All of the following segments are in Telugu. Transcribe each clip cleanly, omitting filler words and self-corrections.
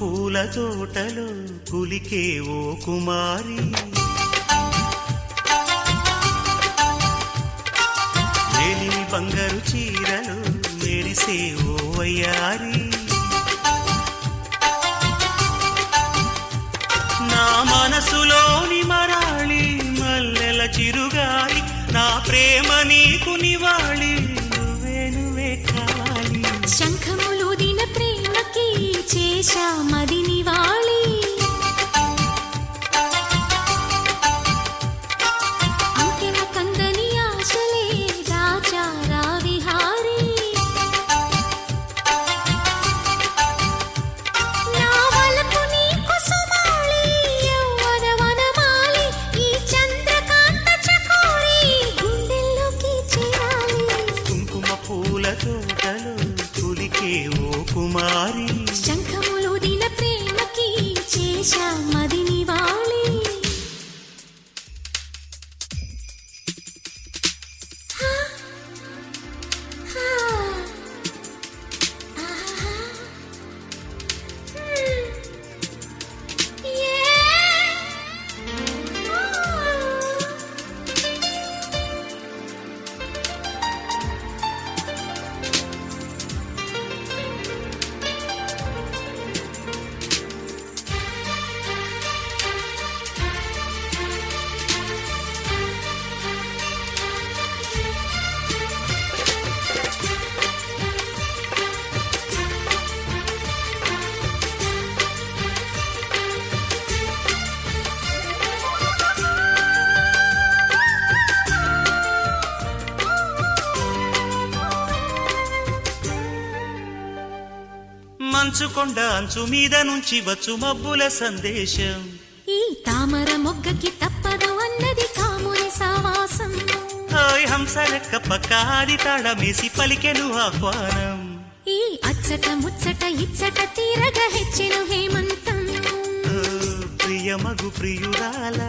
పూల తోటలో కులికే ఓ కుమారి, మేలిమి బంగారు చీరలు మెరిసే ఓ వయ్యారి, నా మనసులోని మరాళి మల్లెల చిరుగాలి, నా ప్రేమ నీకు నివాళి, నువ్వే నువ్వే కావాలి. శంఖములుదిన ప్రేమకి చేశా మది నివాళి, అంకెల కందని ఆశలే రాజారా విహారీ, నా వలపు నీకు సుమాళి, యవ్వన వనమాలి, ఈ చంద్రకాంత చకోరి గుండెల్లోకి చేరాలి. కుంకుమ పూల తోటలో కులికే ఓ కుమారి, శంఖములుదిన ప్రేమకి చేశా మది నివాళి. మంచుకొండ అంచు మీద నుంచి వచ్చు మబ్బుల సందేశం, ఈ తామర మొగ్గకి తప్పదు అన్నది కాముని సావాసం, హాయ్ హంసలెక్క పక్కాది తాళమేసి పలికెను ఆహ్వానం, ఈ అచ్చట ముచ్చట ఇచ్చట తీరగా హెచ్చెను హేమంతం, ప్రియమగు ప్రియురాల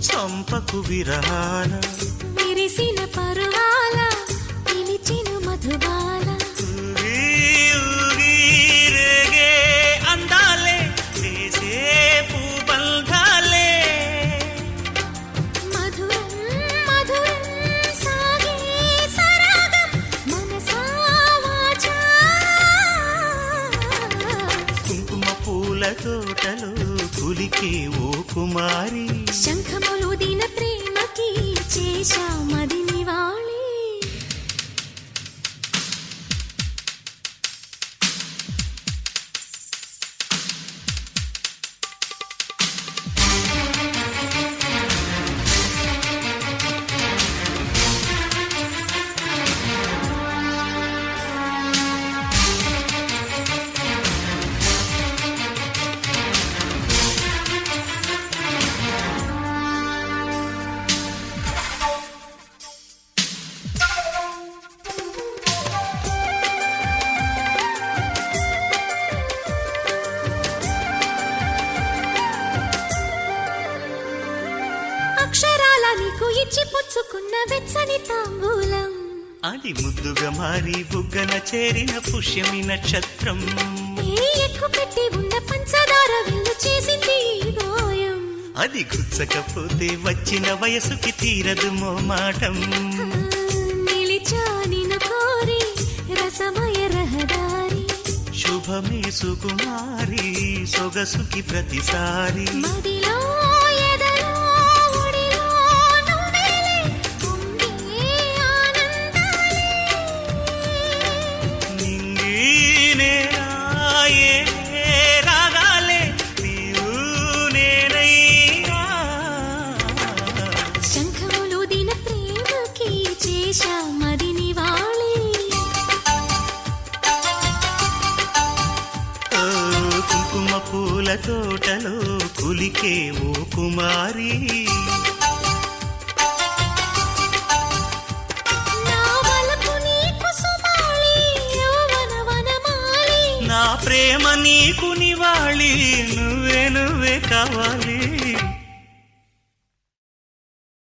చంపకు విరహాల, విరిసిన పరువాల పిలిచిన మధుబాల, రేగే అందాలే వేసే పూబంధాలే, మధురం మధురం సాగే సరాగం మనసా వాచా. కుంకుమ పూల తోటలో కులికే ఓ కుమారి, శంఖములుదిన ప్రేమకి చేశా మది నివాళి. అక్షరాల నీకు ఇచ్చి పుచ్చుకున్న వెచ్చని తాంబూలం, అది ముద్దుగా మారి బుగ్గన చేరిన పుష్యమి నక్షత్రం, ఏ ఎక్కు పెట్టి ఉన్న పంచదార విల్లు చేసింది ఈ గాయం, అది గుచ్చకపోతే వచ్చిన వయసుకి తీరదు మోమాటం, నిలిచా నిన్ను కోరి రసమయ రహదారి, శుభమే సుకుమారి సొగసుకి ప్రతిసారి, మదిలో ఎదలో ఒడిలో నువ్వేలే పొంగే ఆనందాలే, నింగి నేరాయే రాగాలే నీవు నేనైనా, శంఖములుదిన ప్రేమకి చేశా మది నివాళి. ఓ కుంకుమ పూల తోటలో కులికే ఓ కుమారి, నా వలపు నీకు సుమాళి, యవ్వన వనమాలి, నా ప్రేమ నీకు నివాళి, నువ్వే నువ్వే కావాలి.